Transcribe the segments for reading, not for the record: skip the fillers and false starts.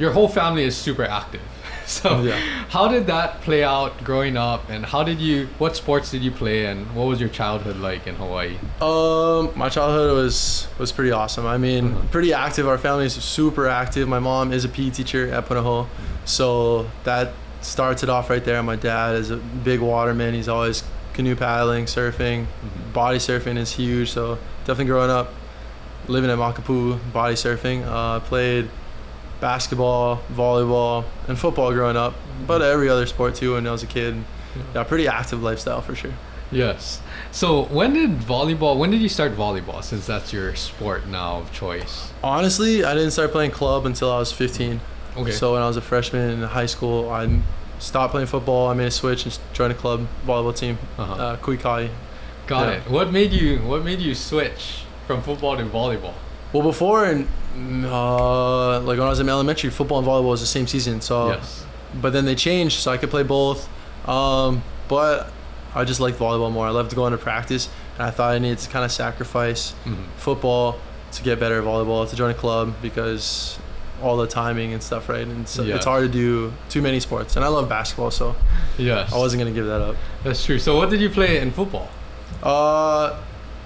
Your whole family is super active. So Yeah. how did that play out growing up, and what sports did you play, and what was your childhood like in Hawaii? My childhood was pretty awesome. I mean, pretty active. Our family is super active. My mom is a PE teacher at Punaho, so that starts it off right there. My dad is a big waterman. He's always canoe paddling, surfing. Body surfing is huge. So definitely growing up, living at Makapu, body surfing. Played basketball, volleyball, and football growing up, but every other sport too when I was a kid. Yeah, pretty active lifestyle for sure. Yes. So when did you start volleyball, since that's your sport now of choice? Honestly, I didn't start playing club until I was 15. Okay. So when I was a freshman in high school, I stopped playing football. I made a switch and joined a club volleyball team, Kuikai. Got it. What made you switch from football to volleyball? Well, before, like when I was in elementary, football and volleyball was the same season. So, Yes. but then they changed, so I could play both. But I just liked volleyball more. I loved going to practice, and I thought I needed to kind of sacrifice football to get better at volleyball, to join a club, because all the timing and stuff, right? And so it's hard to do too many sports. And I love basketball, so Yes. I wasn't gonna give that up. That's true. So what did you play in football?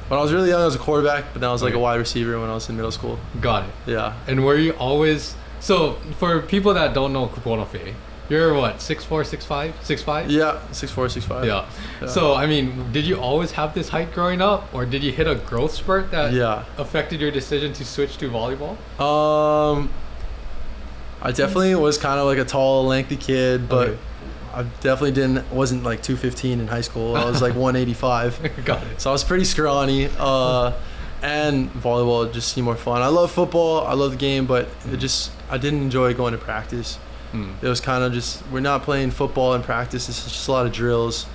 When I was really young, I was a quarterback, but then I was like a wide receiver when I was in middle school. Got it. Yeah. And were you always... So, for people that don't know Kupono Fey, you're what, 6'4", 6'5"? 6'5"? Yeah, 6'4", 6'5". Yeah. So, I mean, did you always have this height growing up, or did you hit a growth spurt that affected your decision to switch to volleyball? I definitely was kind of like a tall, lengthy kid, but I definitely wasn't like 215 in high school. I was like 185. Got it. So I was pretty scrawny. And volleyball just seemed more fun. I love football. I love the game, but I didn't enjoy going to practice. It was kind of just, we're not playing football in practice. It's just a lot of drills,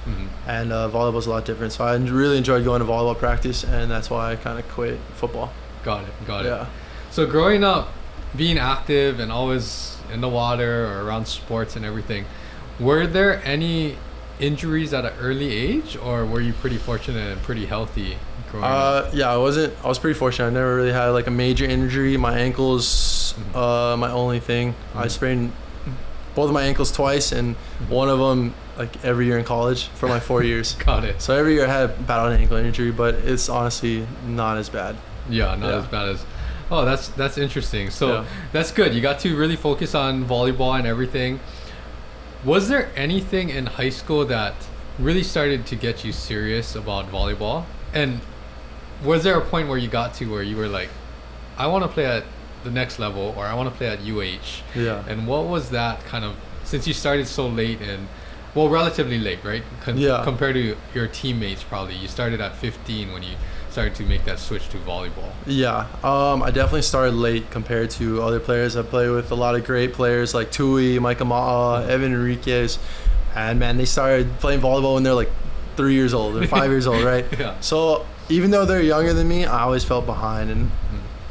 and volleyball's a lot different. So I really enjoyed going to volleyball practice, and that's why I kind of quit football. Got it. Yeah. So growing up, being active and always in the water or around sports and everything, were there any injuries at an early age, or were you pretty fortunate and pretty healthy growing up? Yeah, I was pretty fortunate. I never really had like a major injury. My ankles, my only thing. I sprained both of my ankles twice, and one of them like every year in college for my 4 years. Got it. So every year I had about an ankle injury, but it's honestly not as bad. Yeah, not as bad as... Oh, that's interesting. So that's good. You got to really focus on volleyball and everything. Was there anything in high school that really started to get you serious about volleyball? And was there a point where you got to where you were like, I want to play at the next level, or I want to play at UH? Yeah. And what was that kind of, since you started so late and, well, relatively late, right? Compared to your teammates, probably. You started at 15 when you started to make that switch to volleyball. Yeah, I definitely started late compared to other players. I played with a lot of great players like Tui, Micah Ma'a, Evan Enriquez, and man, they started playing volleyball when they're like 3 years old or 5 years old, right? Yeah. So even though they're younger than me, I always felt behind. And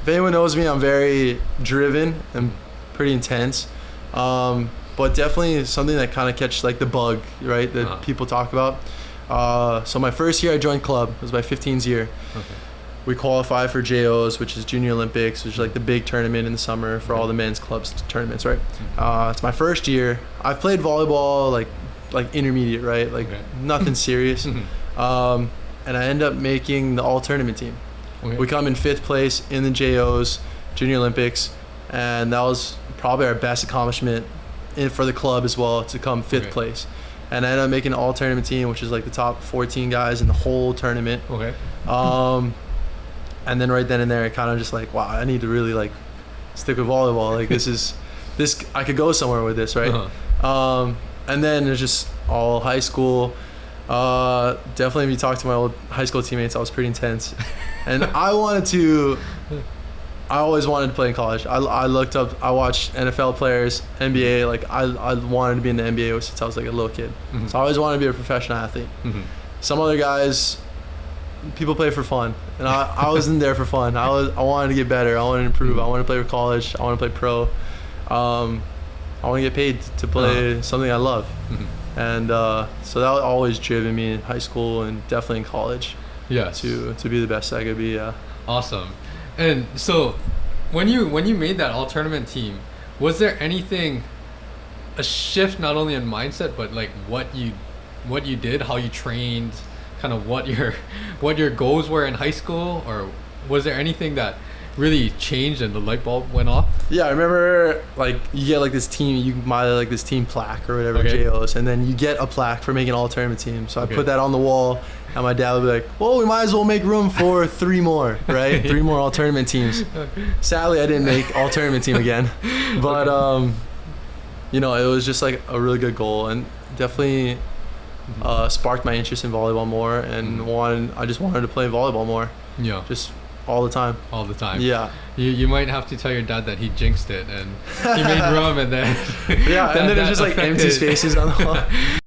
if anyone knows me, I'm very driven and pretty intense. But definitely something that kind of catches like the bug, right? That people talk about. So my first year I joined club. It was my 15's year. Okay. We qualified for JOs, which is Junior Olympics, which is like the big tournament in the summer for all the men's clubs tournaments, right? It's my first year. I've played volleyball like intermediate, right? Like nothing serious. And I end up making the all tournament team. Okay. We come in 5th place in the JOs, Junior Olympics, and that was probably our best accomplishment for the club as well, to come 5th place. And I ended up making an all-tournament team, which is like the top 14 guys in the whole tournament. Okay. And then right then and there, I kind of just like, wow, I need to really like stick with volleyball. Like this, I could go somewhere with this, right? And then it's just all high school. Definitely, if you talk to my old high school teammates, I was pretty intense. And I always wanted to play in college. I watched NFL players, NBA. Like I wanted to be in the NBA since I was like a little kid. So I always wanted to be a professional athlete. Some other guys, people play for fun, and I wasn't there for fun. I wanted to get better. I wanted to improve. I wanted to play for college. I want to play pro. I want to get paid to play something I love. And so that always driven me in high school and definitely in college. Yes. To be the best I could be. Yeah. Awesome. And so when you made that all tournament team, Was there anything, a shift not only in mindset, but like what you did, how you trained, kind of what your goals were in high school, or was there anything that really changed and the light bulb went off? Yeah, I remember like you get like this team, you buy like this team plaque or whatever, JOs, and then you get a plaque for making all tournament team. So I put that on the wall, and my dad would be like, well, we might as well make room for 3 more, right? 3 more all tournament teams. Sadly, I didn't make all tournament team again, but you know, it was just like a really good goal, and definitely sparked my interest in volleyball more, and I just wanted to play volleyball more. Yeah. Just all the time. All the time. Yeah. You might have to tell your dad that he jinxed it and he made room, and then yeah, and then there's just like empty spaces on the wall.